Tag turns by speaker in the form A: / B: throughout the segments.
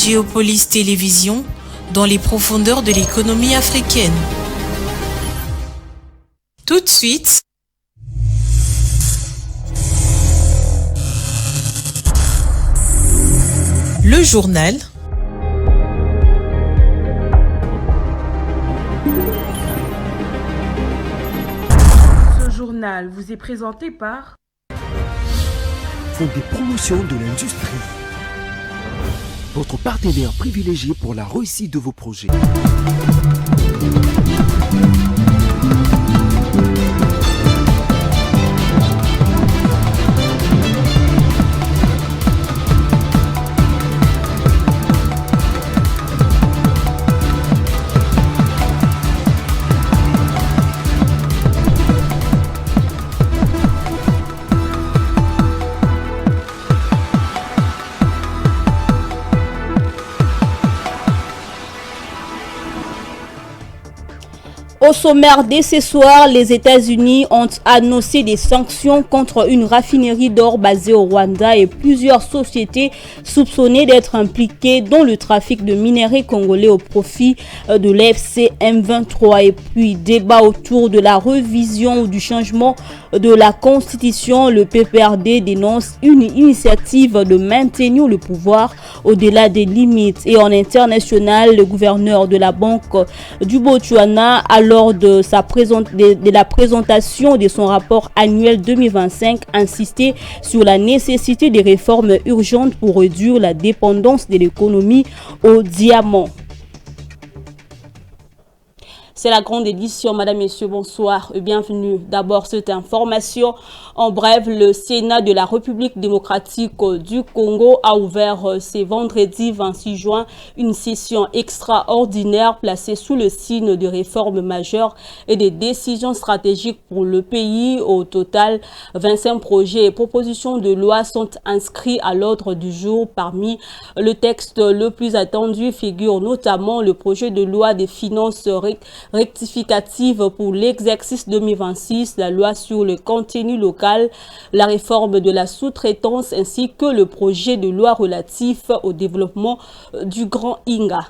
A: Géopolis Télévision, dans les profondeurs de l'économie africaine. Tout de suite, le journal.
B: Ce journal vous est présenté par
C: Fonds des promotions de l'industrie, votre partenaire privilégié pour la réussite de vos projets.
D: Au sommaire de ce soir, les États-Unis ont annoncé des sanctions contre une raffinerie d'or basée au Rwanda et plusieurs sociétés soupçonnées d'être impliquées dans le trafic de minerais congolais au profit de l'AFC M23. Et puis, débat autour de la revision ou du changement de la Constitution. Le PPRD dénonce une initiative de maintenir le pouvoir au-delà des limites. Et en international, le gouverneur de la Banque du Botswana, lors de la présentation de son rapport annuel 2025, insisté sur la nécessité des réformes urgentes pour réduire la dépendance de l'économie au diamant. C'est la grande édition. Madame, Messieurs, bonsoir et bienvenue. D'abord, cette information. En bref, le Sénat de la République démocratique du Congo a ouvert ce vendredi 26 juin une session extraordinaire placée sous le signe de réformes majeures et des décisions stratégiques pour le pays. Au total, 25 projets et propositions de loi sont inscrits à l'ordre du jour. Parmi le texte le plus attendu figure notamment le projet de loi des finances rectificative pour l'exercice 2026, la loi sur le contenu local, la réforme de la sous-traitance ainsi que le projet de loi relatif au développement du Grand Inga.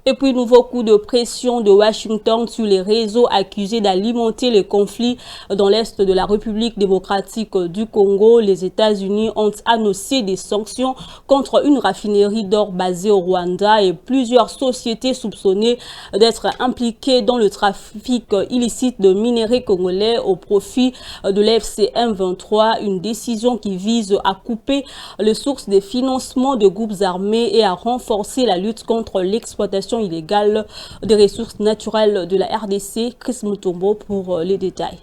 D: Et puis, nouveau coup de pression de Washington sur les réseaux accusés d'alimenter le conflit dans l'Est de la République démocratique du Congo. Les États-Unis ont annoncé des sanctions contre une raffinerie d'or basée au Rwanda et plusieurs sociétés soupçonnées d'être impliquées dans le trafic illicite de minerais congolais au profit de l'AFC M23. Une décision qui vise à couper les sources des financements de groupes armés et à renforcer la lutte contre l'exploitation illégale des ressources naturelles de la RDC. Chris Mutombo pour les détails.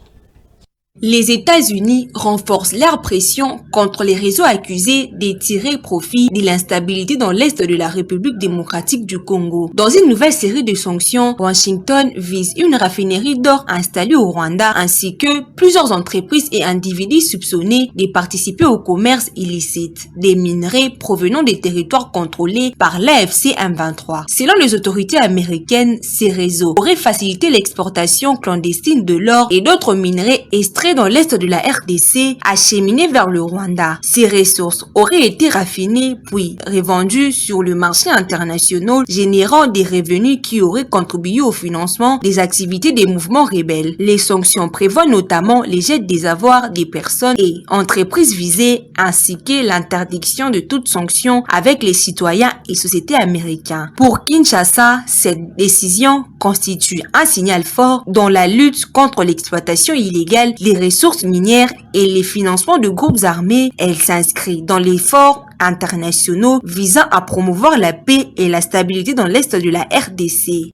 E: Les États-Unis renforcent leur pression contre les réseaux accusés de tirer profit de l'instabilité dans l'Est de la République démocratique du Congo. Dans une nouvelle série de sanctions, Washington vise une raffinerie d'or installée au Rwanda ainsi que plusieurs entreprises et individus soupçonnés de participer au commerce illicite des minerais provenant des territoires contrôlés par l'AFC M23. Selon les autorités américaines, ces réseaux auraient facilité l'exportation clandestine de l'or et d'autres minerais extraits dans l'Est de la RDC acheminés vers le Rwanda. Ces ressources auraient été raffinées puis revendues sur le marché international, générant des revenus qui auraient contribué au financement des activités des mouvements rebelles. Les sanctions prévoient notamment les jets des avoirs des personnes et entreprises visées, ainsi que l'interdiction de toute sanction avec les citoyens et sociétés américains. Pour Kinshasa, cette décision constitue un signal fort dans la lutte contre l'exploitation illégale des ressources minières et les financements de groupes armés. Elle s'inscrit dans l'effort internationaux visant à promouvoir la paix et la stabilité dans l'Est de la RDC.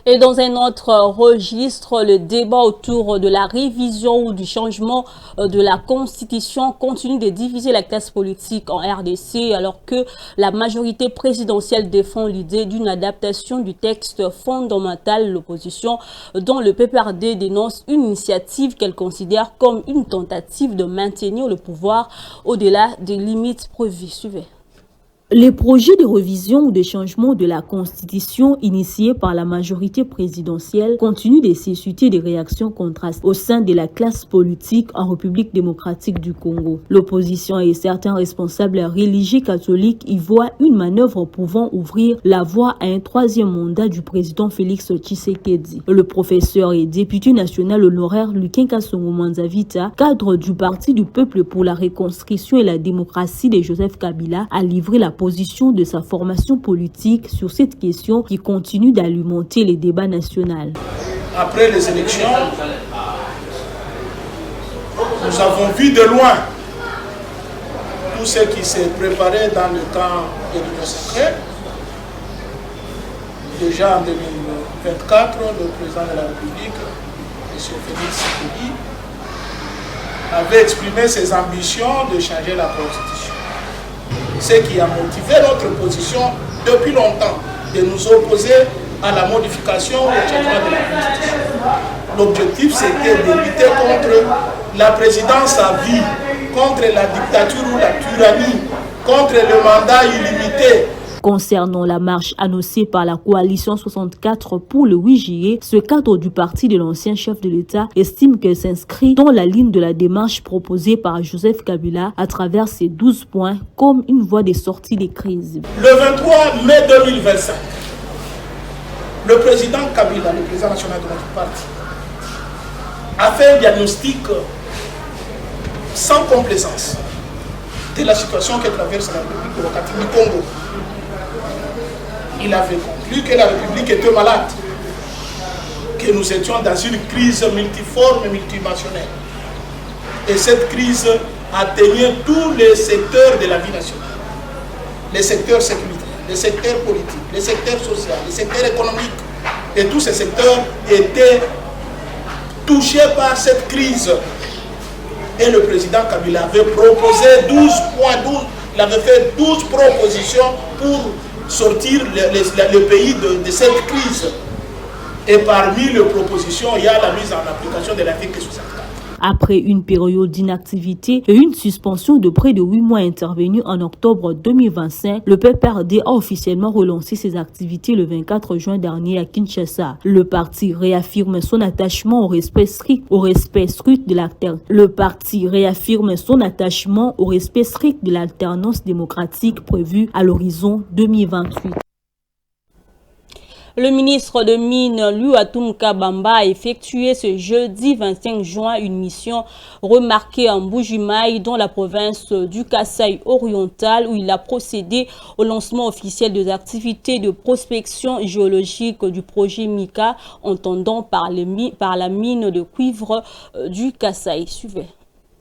D: Et dans un autre registre, le débat autour de la révision ou du changement de la Constitution continue de diviser la classe politique en RDC, alors que la majorité présidentielle défend l'idée d'une adaptation du texte fondamental. L'opposition, dont le PPRD dénonce une initiative qu'elle considère comme une tentative de maintenir le pouvoir au-delà des limites prévues. Suivez. Les projets de révision ou de changement de la Constitution initiés par la majorité présidentielle continuent de susciter des réactions contrastées au sein de la classe politique en République démocratique du Congo. L'opposition et certains responsables religieux catholiques y voient une manœuvre pouvant ouvrir la voie à un troisième mandat du président Félix Tshisekedi. Le professeur et député national honoraire Lukin Kasongo Manzavita, cadre du Parti du Peuple pour la Reconstruction et la Démocratie de Joseph Kabila, a livré la position de sa formation politique sur cette question qui continue d'alimenter les débats nationaux.
F: Après les élections, nous avons vu de loin tout ce qui s'est préparé dans le temps de l'Union sacrée. Déjà en 2024, le président de la République, M. Félix Tshisekedi, avait exprimé ses ambitions de changer la Constitution. Ce qui a motivé notre position depuis longtemps de nous opposer à la modification ou au changement de la Constitution. L'objectif, c'était de lutter contre la présidence à vie, contre la dictature ou la tyrannie, contre le mandat illimité.
D: Concernant la marche annoncée par la coalition 64 pour le 8 juillet, ce cadre du parti de l'ancien chef de l'État estime qu'elle s'inscrit dans la ligne de la démarche proposée par Joseph Kabila à travers ses 12 points comme une voie de sortie des crises.
F: Le 23 mai 2025, le président Kabila, le président national de notre parti, a fait un diagnostic sans complaisance de la situation que traverse la République démocratique du Congo. Il avait conclu que la République était malade, que nous étions dans une crise multiforme et multidimensionnelle. Et cette crise atteignait tous les secteurs de la vie nationale. Les secteurs sécuritaires, les secteurs politiques, les secteurs sociaux, les secteurs économiques. Et tous ces secteurs étaient touchés par cette crise. Et le président Kabila avait proposé 12 points, il avait fait 12 propositions pour sortir le pays de cette crise. Et parmi les propositions, il y a la mise en application de l'article 64.
D: Après une période d'inactivité et une suspension de près de 8 mois intervenue en octobre 2025, le PPRD a officiellement relancé ses activités le 24 juin dernier à Kinshasa. Le parti réaffirme son attachement au respect strict de l'alternance démocratique prévue à l'horizon 2028. Le ministre de Mines, Louatum Kabamba, a effectué ce jeudi 25 juin une mission remarquée en Mbuji-Mayi dans la province du Kasaï oriental où il a procédé au lancement officiel des activités de prospection géologique du projet Mika entendant par la mine de cuivre du Kasaï. Suivez.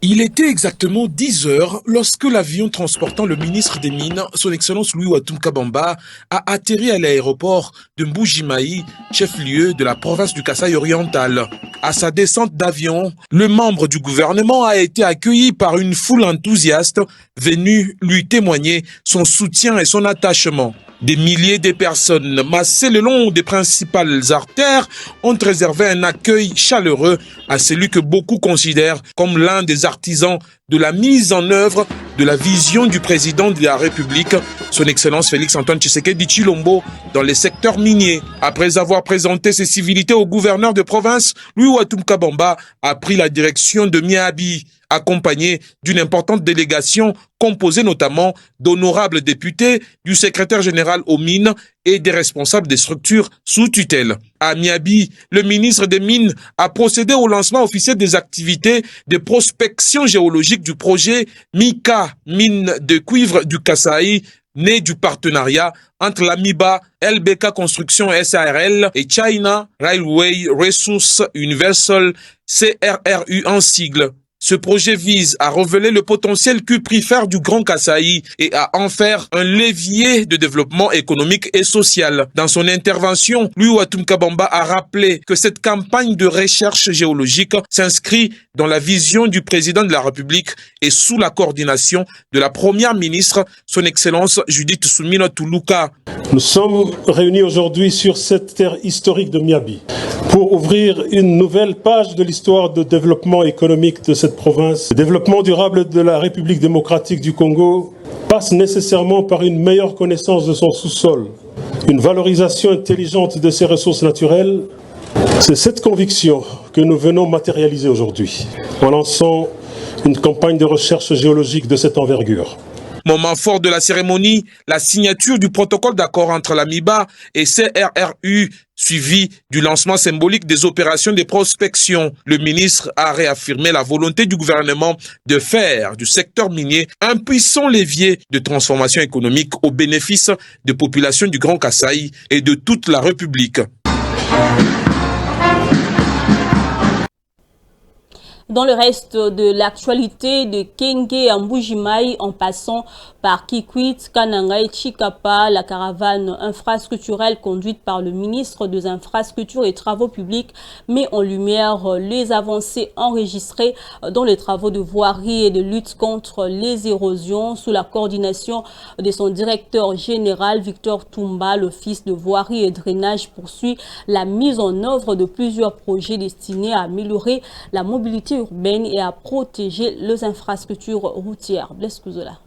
G: Il était exactement 10 heures lorsque l'avion transportant le ministre des Mines, son Excellence Louatum Kabamba, a atterri à l'aéroport de Mbuji-Mayi, chef-lieu de la province du Kasaï oriental. À sa descente d'avion, le membre du gouvernement a été accueilli par une foule enthousiaste venue lui témoigner son soutien et son attachement. Des milliers de personnes massées le long des principales artères ont réservé un accueil chaleureux à celui que beaucoup considèrent comme l'un des artisans de la mise en œuvre de la vision du président de la République, son Excellence Félix Antoine Tshisekedi Tshilombo, dans les secteurs miniers. Après avoir présenté ses civilités au gouverneur de province, Louatum Kabamba a pris la direction de Miabi, accompagné d'une importante délégation composée notamment d'honorables députés, du secrétaire général aux mines et des responsables des structures sous tutelle. À Miabi, le ministre des Mines a procédé au lancement officiel des activités de prospection géologique du projet Mika, mine de cuivre du Kasaï, né du partenariat entre l'AMIBA, LBK Construction SARL et China Railway Resources Universal, CRRU en sigle. Ce projet vise à révéler le potentiel cuprifère du Grand Kasaï et à en faire un levier de développement économique et social. Dans son intervention, Louatum Kabamba a rappelé que cette campagne de recherche géologique s'inscrit dans la vision du président de la République et sous la coordination de la première ministre, son Excellence Judith Suminwa Tuluka.
H: Nous sommes réunis aujourd'hui sur cette terre historique de Miabi pour ouvrir une nouvelle page de l'histoire de développement économique de cette province. Le développement durable de la République démocratique du Congo passe nécessairement par une meilleure connaissance de son sous-sol, une valorisation intelligente de ses ressources naturelles. C'est cette conviction que nous venons matérialiser aujourd'hui en lançant une campagne de recherche géologique de cette envergure.
G: Moment fort de la cérémonie, la signature du protocole d'accord entre l'AMIBA et CRRU, suivi du lancement symbolique des opérations de prospection. Le ministre a réaffirmé la volonté du gouvernement de faire du secteur minier un puissant levier de transformation économique au bénéfice des populations du Grand Kasaï et de toute la République.
D: Dans le reste de l'actualité de Kenge à Mbujimayi, en passant par Kikwit, Kananga et Chikapa, la caravane infrastructurelle conduite par le ministre des Infrastructures et Travaux publics met en lumière les avancées enregistrées dans les travaux de voirie et de lutte contre les érosions sous la coordination de son directeur général Victor Toumba. L'Office de voirie et drainage poursuit la mise en œuvre de plusieurs projets destinés à améliorer la mobilité urbaine et à protéger les infrastructures routières. Blaise Kouzola.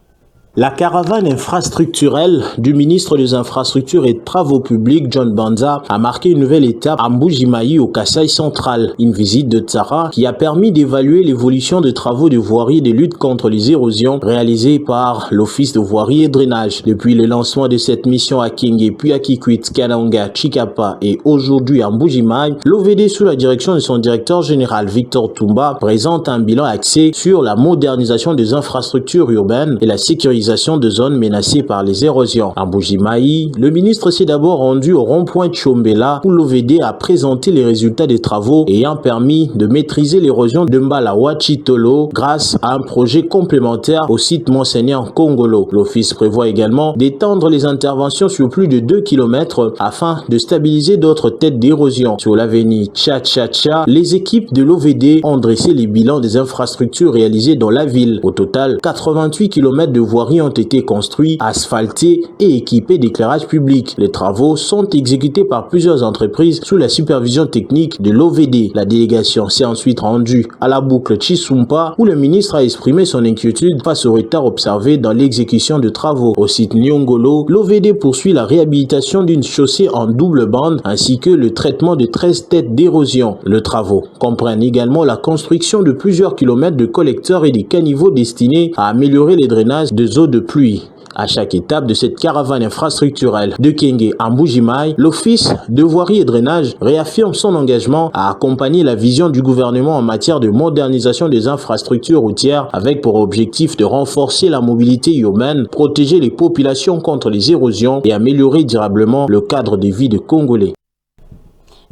I: La caravane infrastructurelle du ministre des Infrastructures et Travaux publics, John Banza, a marqué une nouvelle étape à Mbujimayi au Kasaï central. Une visite de Tsara qui a permis d'évaluer l'évolution des travaux de voirie et de lutte contre les érosions réalisés par l'Office de voirie et drainage. Depuis le lancement de cette mission à Kenge, puis à Kikwit, Kananga, Chikapa et aujourd'hui à Mbujimayi, l'OVD sous la direction de son directeur général Victor Toumba présente un bilan axé sur la modernisation des infrastructures urbaines et la sécurisation de zones menacées par les érosions. À Mbujimayi, le ministre s'est d'abord rendu au rond-point Tchombela où l'OVD a présenté les résultats des travaux ayant permis de maîtriser l'érosion de Mbalawa Chitolo grâce à un projet complémentaire au site Monseigneur Kongolo. L'office prévoit également d'étendre les interventions sur plus de 2 km afin de stabiliser d'autres têtes d'érosion. Sur l'avenue Tcha-Tcha-Tcha, les équipes de l'OVD ont dressé les bilans des infrastructures réalisées dans la ville. Au total, 88 km de voirie ont été construits, asphaltés et équipés d'éclairage public. Les travaux sont exécutés par plusieurs entreprises sous la supervision technique de l'OVD. La délégation s'est ensuite rendue à la boucle Chisumpa où le ministre a exprimé son inquiétude face au retard observé dans l'exécution de travaux. Au site Nyongolo, l'OVD poursuit la réhabilitation d'une chaussée en double bande ainsi que le traitement de 13 têtes d'érosion. Les travaux comprennent également la construction de plusieurs kilomètres de collecteurs et des caniveaux destinés à améliorer les drainages de eaux de pluie. À chaque étape de cette caravane infrastructurelle de Kenge à Mbujimayi, l'Office de voirie et drainage réaffirme son engagement à accompagner la vision du gouvernement en matière de modernisation des infrastructures routières avec pour objectif de renforcer la mobilité urbaine, protéger les populations contre les érosions et améliorer durablement le cadre de vie des Congolais.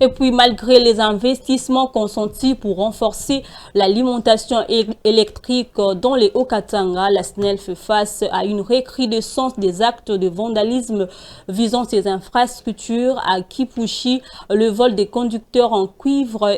D: Et puis, malgré les investissements consentis pour renforcer l'alimentation électrique dans les Hauts-Katanga, la SNEL fait face à une recrudescence des actes de vandalisme visant ces infrastructures. À Kipushi, le vol des conducteurs en cuivre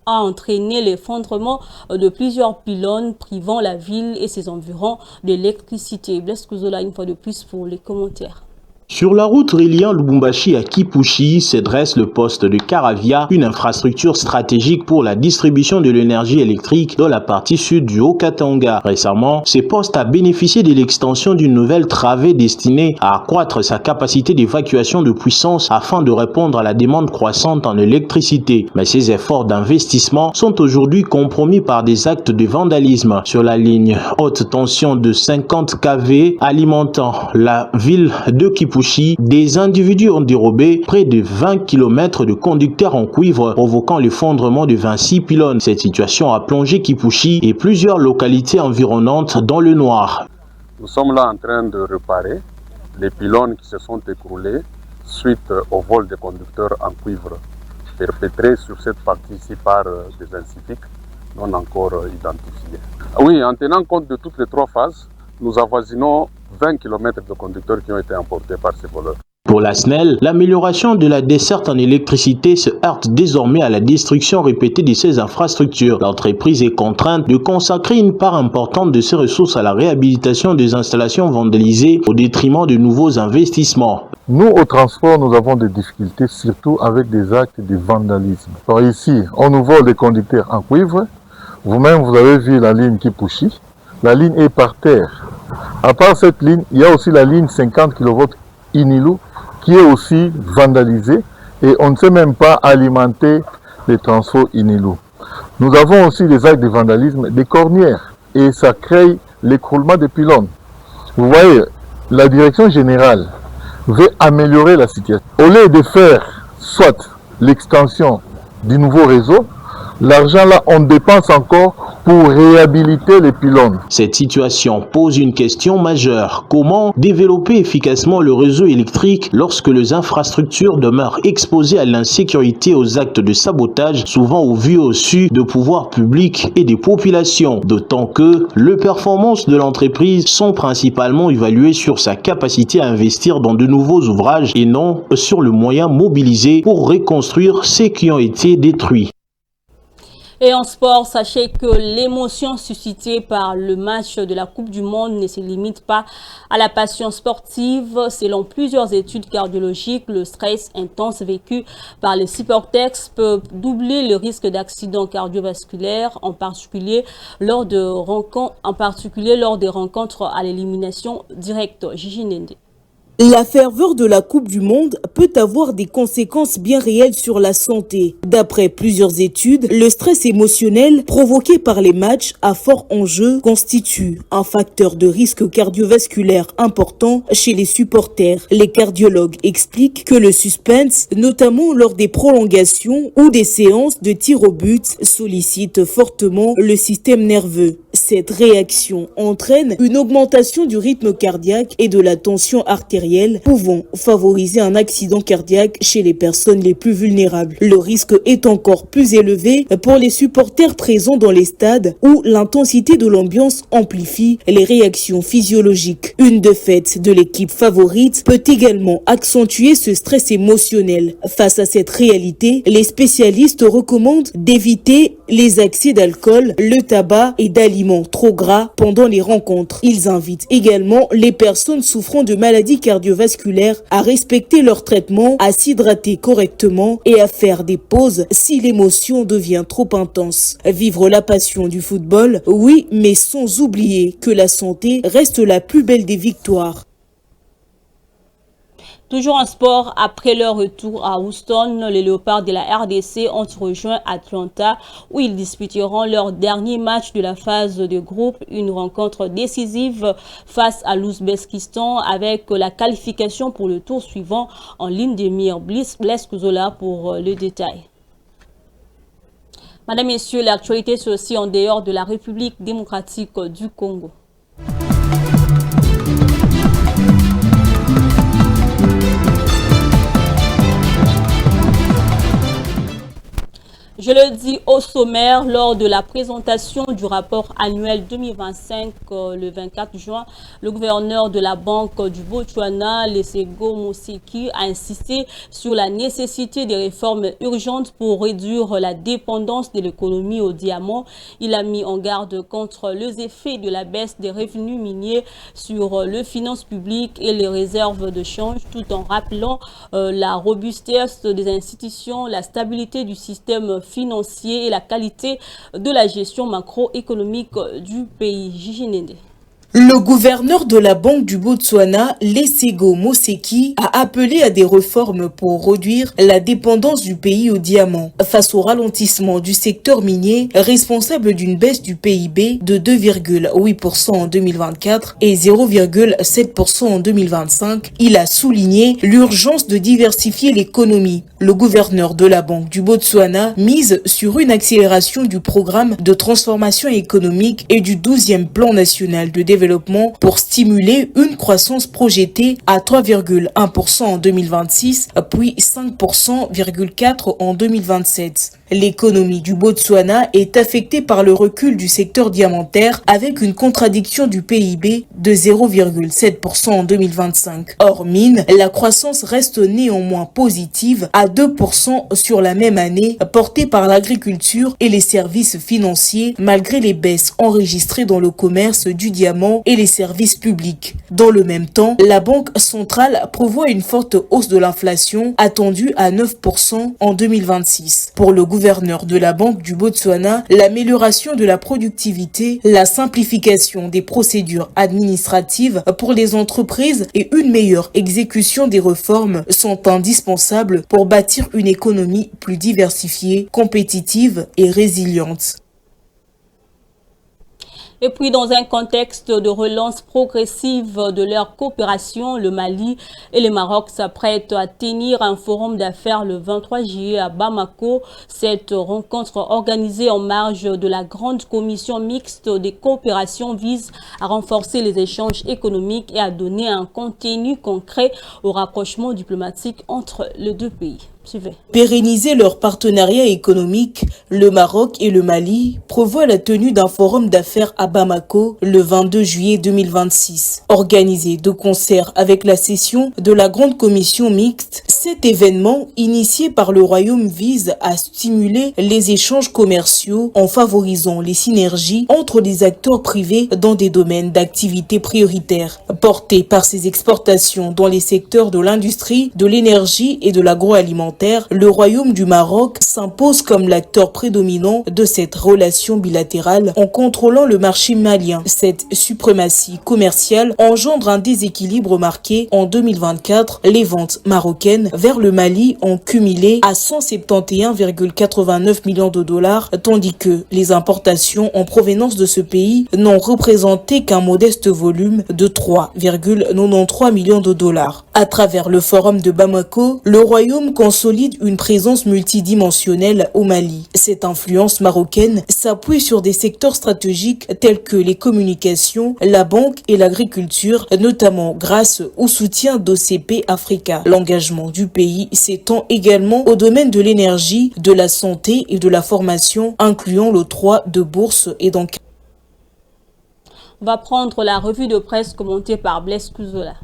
D: a entraîné l'effondrement de plusieurs pylônes privant la ville et ses environs d'électricité. Blaise Kouzola, une fois de plus pour les commentaires.
I: Sur la route reliant Lubumbashi à Kipushi se dresse le poste de Karavia, une infrastructure stratégique pour la distribution de l'énergie électrique dans la partie sud du Haut-Katanga. Récemment, ce poste a bénéficié de l'extension d'une nouvelle travée destinée à accroître sa capacité d'évacuation de puissance afin de répondre à la demande croissante en électricité. Mais ces efforts d'investissement sont aujourd'hui compromis par des actes de vandalisme. Sur la ligne haute tension de 50 kV alimentant la ville de Kipushi, des individus ont dérobé près de 20 km de conducteurs en cuivre, provoquant l'effondrement de 26 pylônes. Cette situation a plongé Kipushi et plusieurs localités environnantes dans le noir.
J: Nous sommes là en train de réparer les pylônes qui se sont écroulés suite au vol des conducteurs en cuivre perpétrés sur cette partie-ci par des inciviques non encore identifiés. Oui, en tenant compte de toutes les trois phases, nous avoisinons 20 km de conducteurs qui ont été emportés par ces voleurs.
I: Pour la SNEL, l'amélioration de la desserte en électricité se heurte désormais à la destruction répétée de ces infrastructures. L'entreprise est contrainte de consacrer une part importante de ses ressources à la réhabilitation des installations vandalisées au détriment de nouveaux investissements.
K: Nous, au transport, nous avons des difficultés, surtout avec des actes de vandalisme. Par ici, on nous vole des conducteurs en cuivre. Vous-même, vous avez vu la ligne Kipushi. La ligne est par terre. À part cette ligne, il y a aussi la ligne 50 kV Inilou qui est aussi vandalisée et on ne sait même pas alimenter les transferts Inilou. Nous avons aussi des actes de vandalisme des cornières et ça crée l'écroulement des pylônes. Vous voyez, la direction générale veut améliorer la situation. Au lieu de faire soit l'extension du nouveau réseau, l'argent là, on dépense encore pour réhabiliter les pylônes.
I: Cette situation pose une question majeure. Comment développer efficacement le réseau électrique lorsque les infrastructures demeurent exposées à l'insécurité, aux actes de sabotage, souvent au vu au su de pouvoirs publics et des populations, d'autant que les performances de l'entreprise sont principalement évaluées sur sa capacité à investir dans de nouveaux ouvrages et non sur le moyen mobilisé pour reconstruire ceux qui ont été détruits.
D: Et en sport, sachez que l'émotion suscitée par le match de la Coupe du Monde ne se limite pas à la passion sportive. Selon plusieurs études cardiologiques, le stress intense vécu par les supporters peut doubler le risque d'accident cardiovasculaire, en particulier lors des rencontres à l'élimination directe. Gigi Nende.
L: La ferveur de la Coupe du Monde peut avoir des conséquences bien réelles sur la santé. D'après plusieurs études, le stress émotionnel provoqué par les matchs à fort enjeu constitue un facteur de risque cardiovasculaire important chez les supporters. Les cardiologues expliquent que le suspense, notamment lors des prolongations ou des séances de tir au but, sollicite fortement le système nerveux. Cette réaction entraîne une augmentation du rythme cardiaque et de la tension artérielle, pouvant favoriser un accident cardiaque chez les personnes les plus vulnérables. Le risque est encore plus élevé pour les supporters présents dans les stades où l'intensité de l'ambiance amplifie les réactions physiologiques. Une défaite de l'équipe favorite peut également accentuer ce stress émotionnel. Face à cette réalité, les spécialistes recommandent d'éviter les accès d'alcool, le tabac et d'aliments trop gras pendant les rencontres. Ils invitent également les personnes souffrant de maladies cardiovasculaires à respecter leur traitement, à s'hydrater correctement et à faire des pauses si l'émotion devient trop intense. Vivre la passion du football, oui, mais sans oublier que la santé reste la plus belle des victoires.
D: Toujours en sport, après leur retour à Houston, les Léopards de la RDC ont rejoint Atlanta où ils disputeront leur dernier match de la phase de groupe, une rencontre décisive face à l'Ouzbékistan avec la qualification pour le tour suivant en ligne de mire. Blaise Kouzola pour le détail. Madame, Messieurs, l'actualité c'est aussi en dehors de la République démocratique du Congo. Je le dis au sommaire, lors de la présentation du rapport annuel 2025 le 24 juin, le gouverneur de la Banque du Botswana, Lesego Moseki, a insisté sur la nécessité des réformes urgentes pour réduire la dépendance de l'économie au diamant. Il a mis en garde contre les effets de la baisse des revenus miniers sur les finances publiques et les réserves de change, tout en rappelant la robustesse des institutions, la stabilité du système financier et la qualité de la gestion macroéconomique du pays. Gigi Nende.
L: Le gouverneur de la Banque du Botswana, Lesego Moseki, a appelé à des réformes pour réduire la dépendance du pays au diamant. Face au ralentissement du secteur minier, responsable d'une baisse du PIB de 2,8% en 2024 et 0,7% en 2025, il a souligné l'urgence de diversifier l'économie. Le gouverneur de la Banque du Botswana mise sur une accélération du programme de transformation économique et du 12e plan national de développement pour stimuler une croissance projetée à 3,1% en 2026, puis 5,4% en 2027. L'économie du Botswana est affectée par le recul du secteur diamantaire avec une contradiction du PIB de 0,7% en 2025. Hors mine, la croissance reste néanmoins positive à 2% sur la même année, portée par l'agriculture et les services financiers malgré les baisses enregistrées dans le commerce du diamant et les services publics. Dans le même temps, la Banque centrale prévoit une forte hausse de l'inflation attendue à 9% en 2026. Pour le gouvernement
B: gouverneur de la Banque du Botswana, l'amélioration de la productivité, la simplification des procédures administratives pour les entreprises et une meilleure exécution des réformes sont indispensables pour bâtir une économie plus diversifiée, compétitive et résiliente.
D: Et puis, dans un contexte de relance progressive de leur coopération, le Mali et le Maroc s'apprêtent à tenir un forum d'affaires le 23 juillet à Bamako. Cette rencontre organisée en marge de la grande commission mixte des coopérations vise à renforcer les échanges économiques et à donner un contenu concret au rapprochement diplomatique entre les deux pays. Suivez.
B: Pérenniser leur partenariat économique, le Maroc et le Mali prévoient la tenue d'un forum d'affaires à Bamako le 22 juillet 2026. Organisé de concert avec la session de la grande commission mixte, cet événement, initié par le Royaume, vise à stimuler les échanges commerciaux en favorisant les synergies entre les acteurs privés dans des domaines d'activité prioritaires. Porté par ses exportations dans les secteurs de l'industrie, de l'énergie et de l'agroalimentaire, le Royaume du Maroc s'impose comme l'acteur prédominant de cette relation bilatérale en contrôlant le marché malien. Cette suprématie commerciale engendre un déséquilibre marqué en 2024. Les ventes marocaines vers le Mali ont cumulé à 171,89 millions de dollars, tandis que les importations en provenance de ce pays n'ont représenté qu'un modeste volume de 3,93 millions de dollars. À travers le forum de Bamako, le Royaume consolide une présence multidimensionnelle au Mali. Cette influence marocaine s'appuie sur des secteurs stratégiques tels que les communications, la banque et l'agriculture, notamment grâce au soutien d'OCP Africa. L'engagement du pays s'étend également au domaine de l'énergie, de la santé et de la formation, incluant l'octroi de bourses et d'enquête.
D: On va prendre la revue de presse commentée par Blaise Kuzola.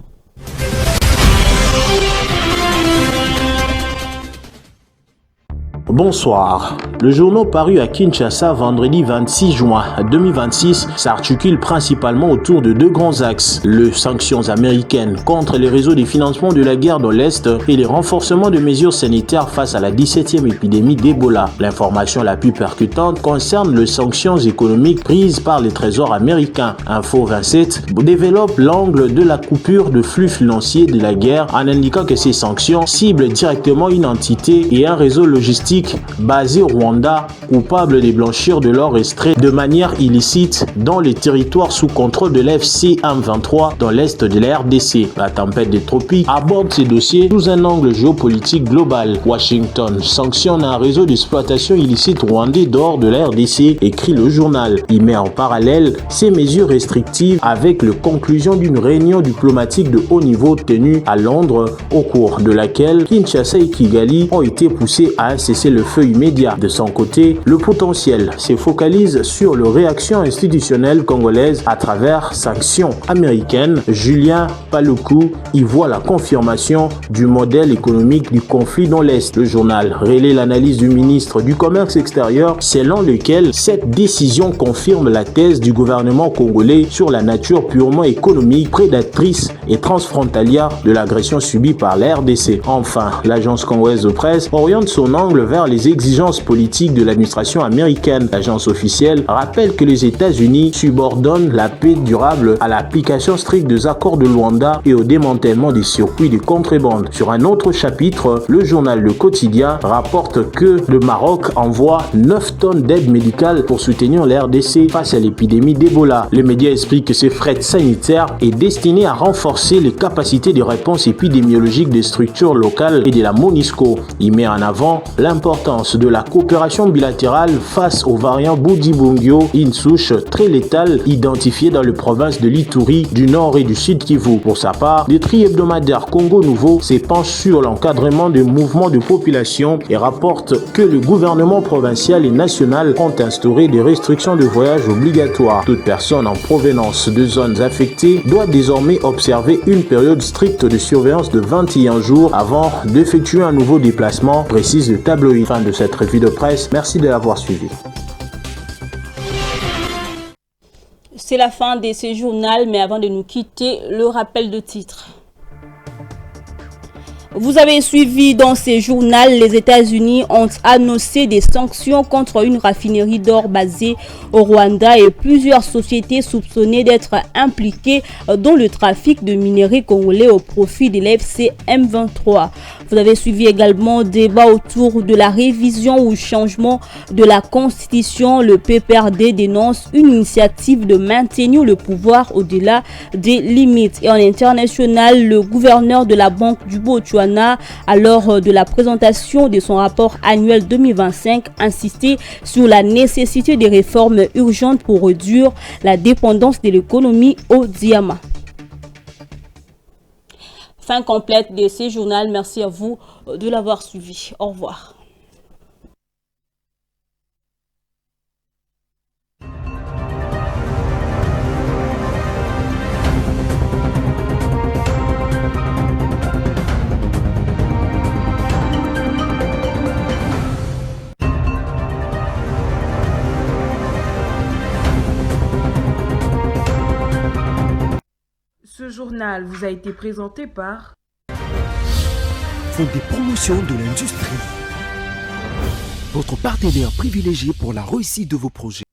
I: Bonsoir. Le journal paru à Kinshasa vendredi 26 juin 2026 s'articule principalement autour de deux grands axes. Les sanctions américaines contre les réseaux de financement de la guerre dans l'Est et les renforcements de mesures sanitaires face à la 17e épidémie d'Ebola. L'information la plus percutante concerne les sanctions économiques prises par les trésors américains. Info 27 développe l'angle de la coupure de flux financiers de la guerre en indiquant que ces sanctions ciblent directement une entité et un réseau logistique basé au Rwanda, coupable de blanchir de l'or extrait de manière illicite dans les territoires sous contrôle de l'FC M23 dans l'est de la RDC. La tempête des tropiques aborde ces dossiers sous un angle géopolitique global. Washington sanctionne un réseau d'exploitation illicite rwandais dehors de la RDC, écrit le journal. Il met en parallèle ces mesures restrictives avec la conclusion d'une réunion diplomatique de haut niveau tenue à Londres, au cours de laquelle Kinshasa et Kigali ont été poussés à un cessez-le-feu immédiat. De son côté, le potentiel se focalise sur la réaction institutionnelle congolaise à travers sanctions américaines. Julien Paluku y voit la confirmation du modèle économique du conflit dans l'Est. Le journal relaie l'analyse du ministre du Commerce extérieur selon lequel cette décision confirme la thèse du gouvernement congolais sur la nature purement économique, prédatrice et transfrontalière de l'agression subie par la RDC. Enfin, l'agence congolaise de presse oriente son angle vers les exigences politiques de l'administration américaine. L'agence officielle rappelle que les États-Unis subordonnent la paix durable à l'application stricte des accords de Luanda et au démantèlement des circuits de contrebande. Sur un autre chapitre, le journal Le Quotidien rapporte que le Maroc envoie 9 tonnes d'aide médicale pour soutenir la RDC face à l'épidémie d'Ebola. Les médias expliquent que ce fret sanitaire est destiné à renforcer les capacités de réponse épidémiologique des structures locales et de la MONUSCO. Il met en avant l'importance de la coopération bilatérale face au variant Boudibongyo, une souche très létale identifiée dans les provinces de l'Ituri, du Nord et du Sud Kivu. Pour sa part, le tri-hebdomadaire Congo Nouveau s'épanche sur l'encadrement des mouvements de population et rapporte que le gouvernement provincial et national ont instauré des restrictions de voyage obligatoires. Toute personne en provenance de zones affectées doit désormais observer une période stricte de surveillance de 21 jours avant d'effectuer un nouveau déplacement, précise le tabloïd. Fin de cette revue de presse. Merci de l'avoir suivi.
D: C'est la fin de ce journal, mais avant de nous quitter, le rappel de titre. Vous avez suivi dans ces journaux, les États-Unis ont annoncé des sanctions contre une raffinerie d'or basée au Rwanda et plusieurs sociétés soupçonnées d'être impliquées dans le trafic de minerais congolais au profit de l'FC M23. Vous avez suivi également débat autour de la révision ou changement de la Constitution. Le PPRD dénonce une initiative de maintenir le pouvoir au-delà des limites. Et en international, le gouverneur de la Banque du Botswana, à l'heure de la présentation de son rapport annuel 2025, insisté sur la nécessité des réformes urgentes pour réduire la dépendance de l'économie au diamant. Fin complète de ces journaux. Merci à vous de l'avoir suivi. Au revoir.
B: Ce journal vous a été présenté par
C: Fonds des promotions de l'industrie. Votre partenaire privilégié pour la réussite de vos projets.